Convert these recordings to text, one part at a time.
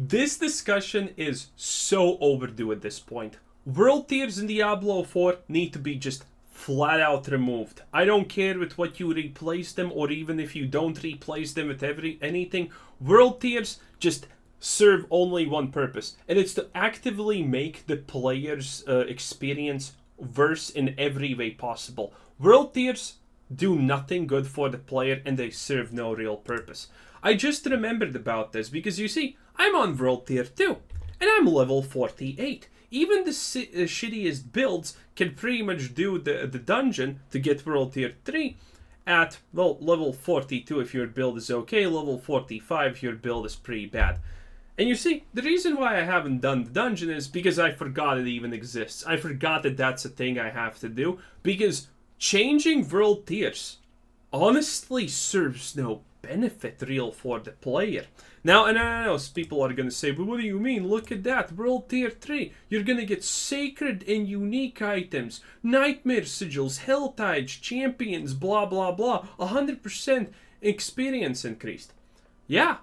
This discussion is so overdue at this point. World tiers in Diablo 4 need to be just flat out removed. I don't care with what you replace them, or even if you don't replace them with anything. World tiers just serve only one purpose, and it's to actively make the player's experience worse in every way possible. World tiers do nothing good for the player, and they serve no real purpose. I just remembered about this because you see, I'm on World Tier 2, and I'm level 48. Even the shittiest builds can pretty much do the dungeon to get World Tier 3 at, well, level 42 if your build is okay, level 45 if your build is pretty bad. And you see, the reason why I haven't done the dungeon is because I forgot it even exists. I forgot that that's a thing I have to do, because changing World Tiers honestly serves no benefit real for the player. Now, and I know people are going to say, but what do you mean? Look at that, World Tier 3. You're going to get sacred and unique items, nightmare sigils, hell tides, champions, blah, blah, blah. 100% experience increased. Yeah,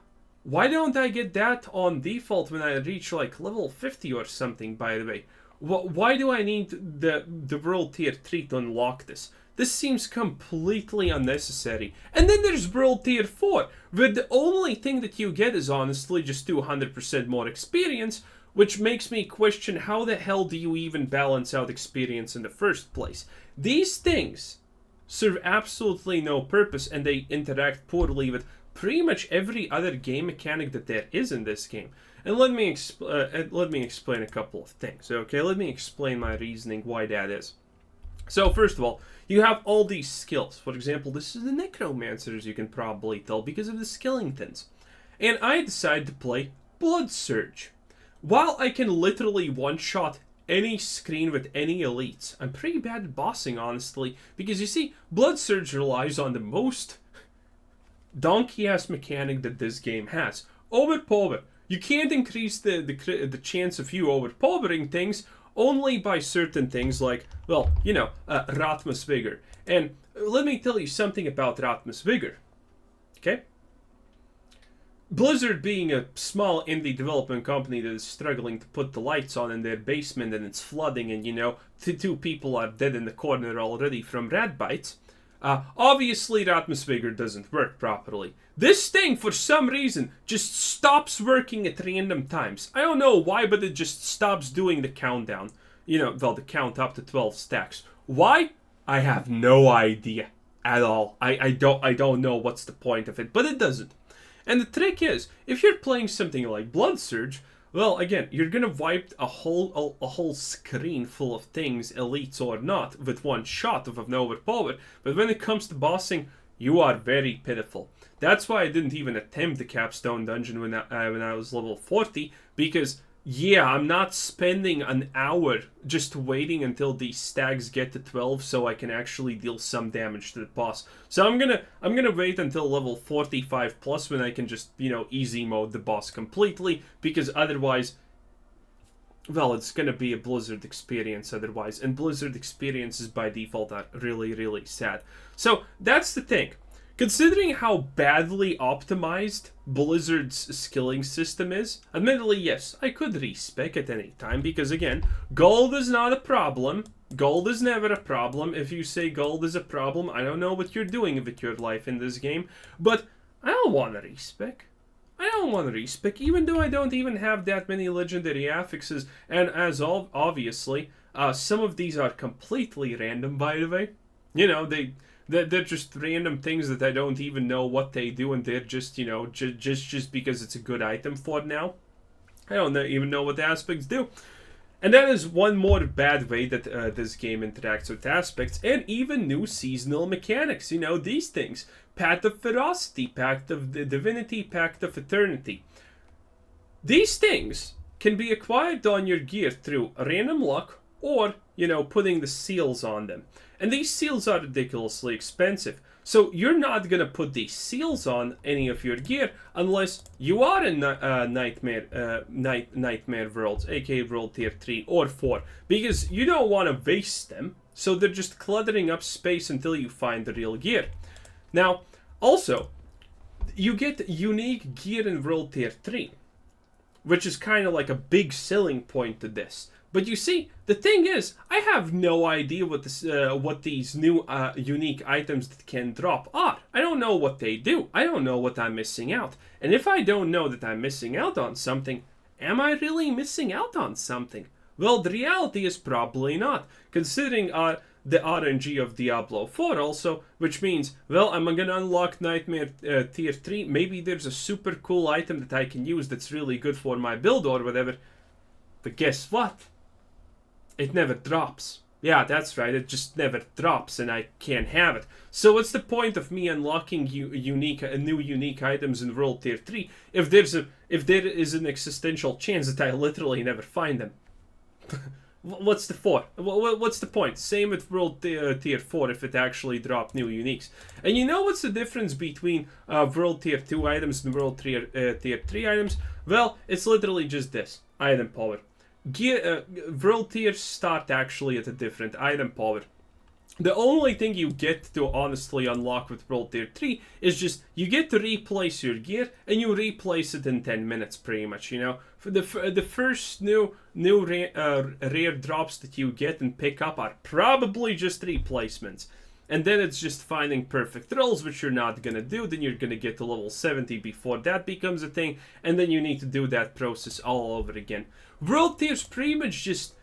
why don't I get that on default when I reach like level 50 or something, by the way? Why do I need the World Tier 3 to unlock this? This seems completely unnecessary. And then there's World Tier 4, where the only thing that you get is honestly just 200% more experience, which makes me question how the hell do you even balance out experience in the first place? These things serve absolutely no purpose, and they interact poorly with pretty much every other game mechanic that there is in this game. And let me explain a couple of things, okay? Let me explain my reasoning why that is. So first of all, you have all these skills. For example, this is the Necromancer, as you can probably tell, because of the Skellingtons. And I decided to play Blood Surge. While I can literally one-shot any screen with any elites, I'm pretty bad at bossing, honestly, because you see, Blood Surge relies on the most donkey-ass mechanic that this game has. Overpower. You can't increase the chance of you overpowering things only by certain things like, well, you know, Ratmus Vigor. And let me tell you something about Ratmus Vigor. Okay? Blizzard being a small indie development company that is struggling to put the lights on in their basement and it's flooding and, you know, two people are dead in the corner already from rat bites. Obviously, Ratmus Vigor doesn't work properly. This thing, for some reason, just stops working at random times. I don't know why, but it just stops doing the countdown. You know, well, the count up to 12 stacks. Why? I have no idea at all. I don't know what's the point of it, but it doesn't. And the trick is, if you're playing something like Blood Surge, well, again, you're gonna wipe a whole screen full of things, elites or not, with one shot of an overpower. But when it comes to bossing, you are very pitiful. That's why I didn't even attempt the capstone dungeon when I was level 40, because yeah, I'm not spending an hour just waiting until these stacks get to 12 so I can actually deal some damage to the boss. So I'm gonna wait until level 45 plus when I can just, you know, easy mode the boss completely, because otherwise, well, it's gonna be a Blizzard experience otherwise, and Blizzard experiences by default are really, really sad. So that's the thing. Considering how badly optimized Blizzard's skilling system is, admittedly, yes, I could respec at any time, because again, gold is not a problem. Gold is never a problem. If you say gold is a problem, I don't know what you're doing with your life in this game, but I don't want to respec. I don't want to respec, even though I don't even have that many legendary affixes, and as obviously, some of these are completely random, by the way. You know, they're just random things that I don't even know what they do, and they're just, you know, just because it's a good item for now. I don't even know what the aspects do. And that is one more bad way that this game interacts with aspects, and even new seasonal mechanics. You know, these things. Path of Ferocity, Pact of Divinity, Pact of Eternity. These things can be acquired on your gear through random luck or, you know, putting the seals on them. And these seals are ridiculously expensive. So you're not going to put these seals on any of your gear unless you are in Nightmare Worlds, aka World Tier 3 or 4. Because you don't want to waste them. So they're just cluttering up space until you find the real gear. Now, also, you get unique gear in World Tier 3. which is kind of like a big selling point to this. But you see, the thing is, I have no idea what these new unique items that can drop are. I don't know what they do. I don't know what I'm missing out. And if I don't know that I'm missing out on something, am I really missing out on something? Well, the reality is probably not, considering the RNG of Diablo 4 also, which means, well, I'm gonna unlock Nightmare Tier 3, maybe there's a super cool item that I can use that's really good for my build or whatever, but guess what? It never drops. Yeah, that's right, it just never drops and I can't have it. So what's the point of me unlocking new unique items in World Tier 3 if there is an existential chance that I literally never find them? What's the point? Same with World Tier 4 if it actually dropped new uniques. And you know what's the difference between World Tier 2 items and World Tier 3 items? Well, it's literally just this. Item power. World tiers start actually at a different item power. The only thing you get to honestly unlock with World Tier 3 is just you get to replace your gear and you replace it in 10 minutes pretty much, you know. For the first new rare drops that you get and pick up are probably just replacements. And then it's just finding perfect rolls, which you're not gonna do. Then you're gonna get to level 70 before that becomes a thing. And then you need to do that process all over again. World tiers pretty much just...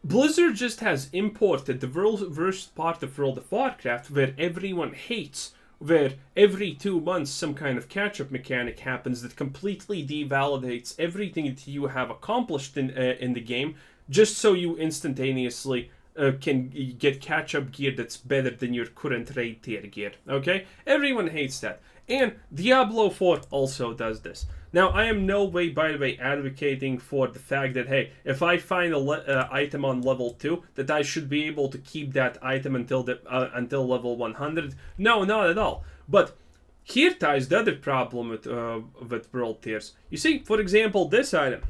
Blizzard just has imported the worst part of World of Warcraft, where everyone hates, where every 2 months some kind of catch-up mechanic happens that completely devalidates everything that you have accomplished in the game, just so you instantaneously can get catch-up gear that's better than your current raid tier gear, okay? Everyone hates that. And Diablo 4 also does this. Now, I am no way, by the way, advocating for the fact that, hey, if I find an item on level 2, that I should be able to keep that item until level 100. No, not at all. But here ties the other problem with world tiers. You see, for example, this item.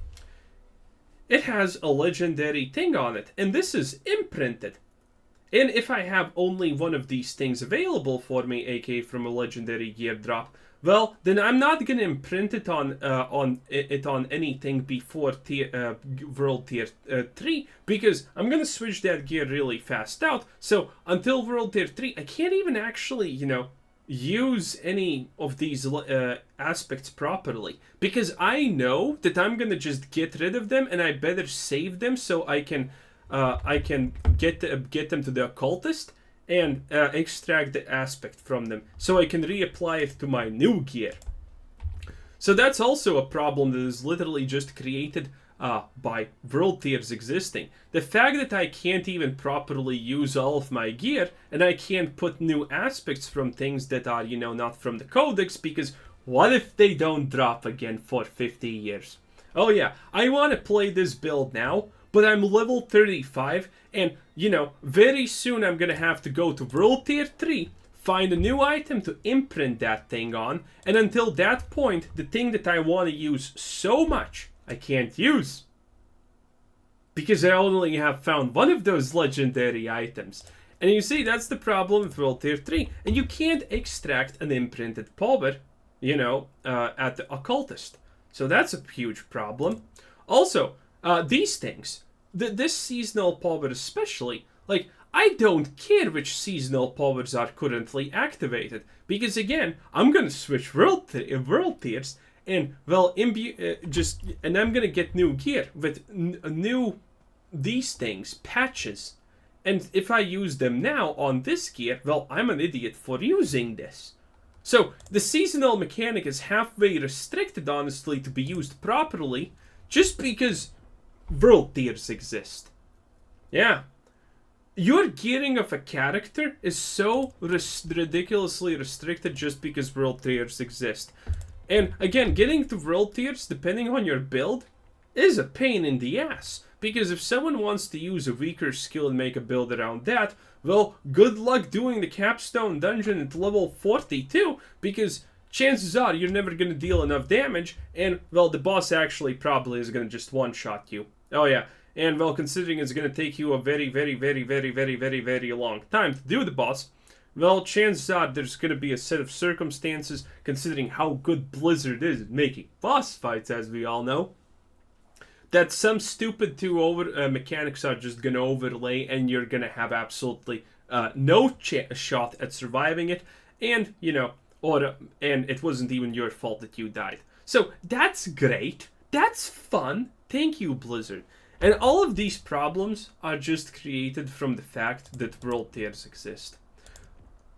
It has a legendary thing on it, and this is imprinted. And if I have only one of these things available for me, aka from a legendary gear drop, well, then I'm not gonna imprint it on anything before World Tier 3, because I'm gonna switch that gear really fast out. So until World Tier 3, I can't even actually, you know, use any of these aspects properly, because I know that I'm gonna just get rid of them, and I better save them so I can get them to the occultist and extract the aspect from them, so I can reapply it to my new gear. So that's also a problem that is literally just created by world tiers existing. The fact that I can't even properly use all of my gear, and I can't put new aspects from things that are, you know, not from the codex, because what if they don't drop again for 50 years? Oh yeah, I want to play this build now, but I'm level 35, and, you know, very soon I'm gonna have to go to World Tier 3, find a new item to imprint that thing on, and until that point, the thing that I want to use so much, I can't use. Because I only have found one of those legendary items. And you see, that's the problem with World Tier 3. And you can't extract an imprinted power, you know, at the occultist. So that's a huge problem. Also, these things, this seasonal power especially, like, I don't care which seasonal powers are currently activated, because again, I'm gonna switch world tiers, and well, and I'm gonna get new gear with these things, patches, and if I use them now on this gear, well, I'm an idiot for using this. So the seasonal mechanic is halfway restricted, honestly, to be used properly, just because world tiers exist. Yeah. Your gearing of a character is so ridiculously restricted just because world tiers exist. And again, getting to world tiers, depending on your build, is a pain in the ass. Because if someone wants to use a weaker skill and make a build around that, well, good luck doing the capstone dungeon at level 42, because chances are you're never going to deal enough damage, and, well, the boss actually probably is going to just one-shot you. Oh yeah, and, well, considering it's going to take you a very, very, very, very, very, very, very long time to do the boss, Well, chances are there's going to be a set of circumstances, considering how good Blizzard is at making boss fights, as we all know, that some stupid mechanics are just going to overlay, and you're going to have absolutely no shot at surviving it, and, and it wasn't even your fault that you died. So that's great. That's fun. Thank you, Blizzard. And all of these problems are just created from the fact that world tiers exist.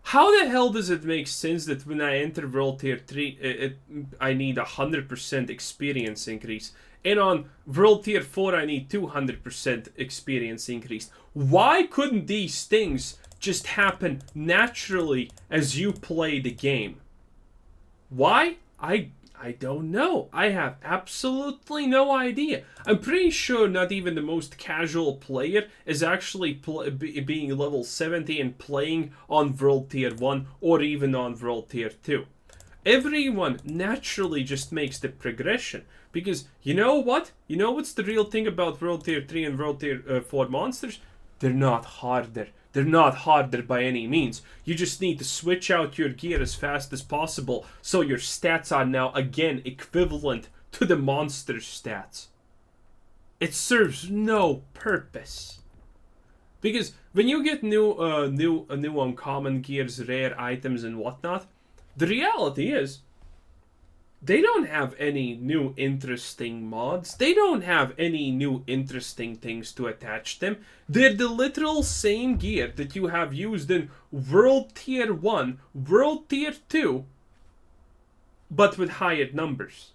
How the hell does it make sense that when I enter World Tier 3, I need 100% experience increase, and on World Tier 4 I need 200% experience increase? Why couldn't these things just happen naturally as you play the game? Why? I don't know. I have absolutely no idea. I'm pretty sure not even the most casual player is actually being level 70 and playing on World Tier 1 or even on World Tier 2. Everyone naturally just makes the progression. Because you know what? You know what's the real thing about World Tier 3 and World Tier 4 monsters? They're not harder. They're not harder by any means. You just need to switch out your gear as fast as possible so your stats are now again equivalent to the monster's stats. It serves no purpose. Because when you get new uncommon gears, rare items and whatnot, the reality is they don't have any new interesting mods. They don't have any new interesting things to attach them. They're the literal same gear that you have used in World Tier 1, World Tier 2, but with higher numbers.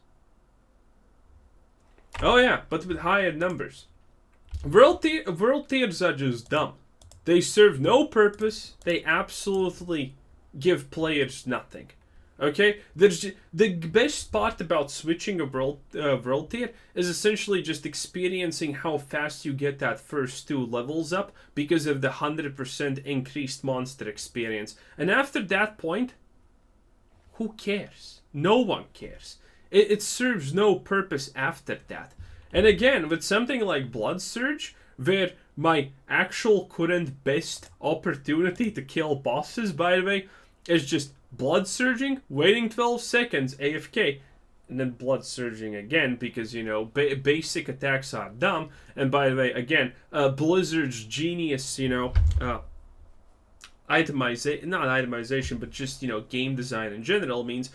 Oh yeah, but with higher numbers. World Tiers are just dumb. They serve no purpose. They absolutely give players nothing. Okay, the best part about switching a world tier is essentially just experiencing how fast you get that first 2 levels up because of the 100% increased monster experience. And after that point, who cares? No one cares. It serves no purpose after that. And again, with something like Blood Surge, where my actual current best opportunity to kill bosses, by the way, is just blood surging, waiting 12 seconds, AFK, and then blood surging again because, basic attacks are dumb. And by the way, again, Blizzard's genius, not itemization, but just, game design in general means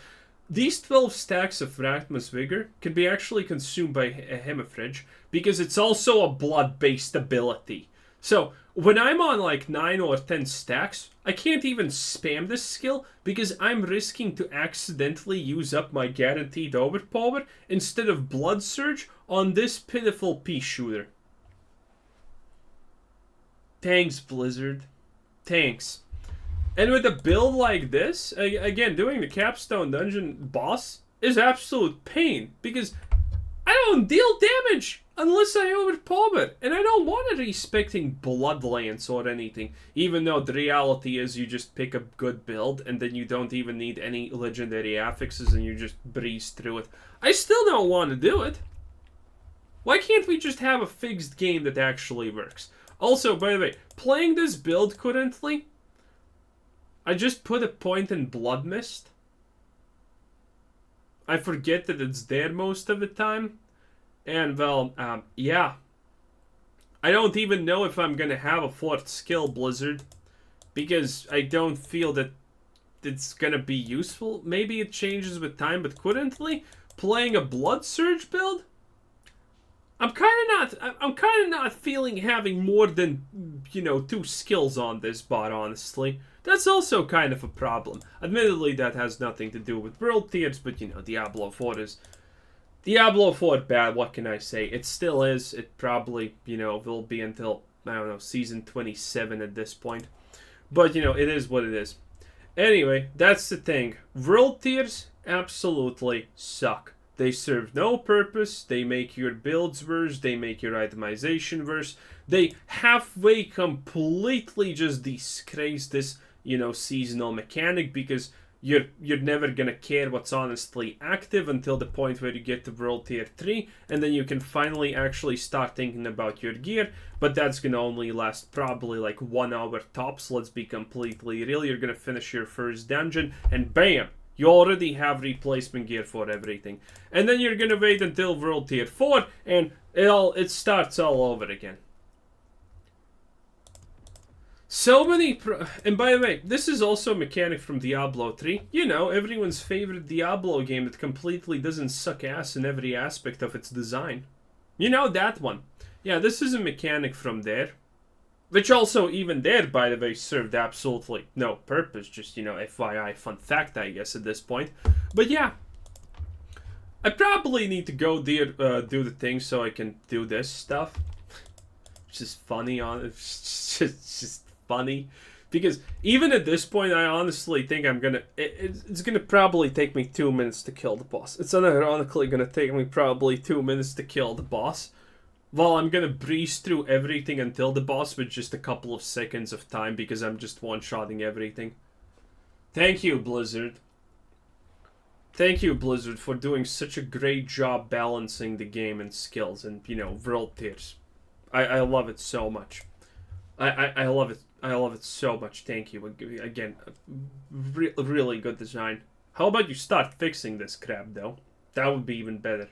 these 12 stacks of Rachma's Vigor can be actually consumed by a Hemifridge because it's also a blood-based ability. So, when I'm on like 9 or 10 stacks, I can't even spam this skill because I'm risking to accidentally use up my guaranteed overpower instead of Blood Surge on this pitiful pea shooter. Thanks, Blizzard. Thanks. And with a build like this, again, doing the Capstone Dungeon boss is absolute pain because I don't deal damage unless I overpower, and I don't want to respecting Bloodlance or anything, even though the reality is you just pick a good build and then you don't even need any legendary affixes and you just breeze through it. I still don't want to do it. Why can't we just have a fixed game that actually works? Also, by the way, playing this build currently, I just put a point in Blood Mist. I forget that it's there most of the time. And, well, yeah. I don't even know if I'm gonna have a 4th skill, Blizzard. Because I don't feel that it's gonna be useful. Maybe it changes with time, but currently, playing a Blood Surge build, I'm kinda not feeling having more than, 2 skills on this bot, honestly. That's also kind of a problem. Admittedly, that has nothing to do with world tiers, but, Diablo 4 is... Diablo 4 bad, what can I say? It still is. It probably, will be until, I don't know, season 27 at this point. But, it is what it is. Anyway, that's the thing. World tiers absolutely suck. They serve no purpose. They make your builds worse. They make your itemization worse. They halfway completely just disgrace this, seasonal mechanic because you're never gonna care what's honestly active until the point where you get to World Tier 3, and then you can finally actually start thinking about your gear, but that's gonna only last probably like 1 hour tops, let's be completely real. You're gonna finish your first dungeon, and bam! You already have replacement gear for everything. And then you're gonna wait until World Tier 4, and it starts all over again. So many and by the way, this is also a mechanic from Diablo 3. You know, everyone's favorite Diablo game that completely doesn't suck ass in every aspect of its design. You know, that one. Yeah, this is a mechanic from there. Which also, even there, by the way, served absolutely no purpose. Just, you know, FYI, fun fact, I guess, at this point. But yeah. I probably need to go do the thing so I can do this stuff. Which is funny, it's just funny, because even at this point I honestly think I'm gonna it's gonna probably take me 2 minutes to kill the boss. It's unironically gonna take me probably 2 minutes to kill the boss, while I'm gonna breeze through everything until the boss with just a couple of seconds of time, because I'm just one-shotting everything. Thank you, Blizzard. Thank you, Blizzard, for doing such a great job balancing the game and skills and, you know, world tiers. I love it so much. I love it. I love it so much. Thank you. Again, really good design. How about you start fixing this crap, though? That would be even better.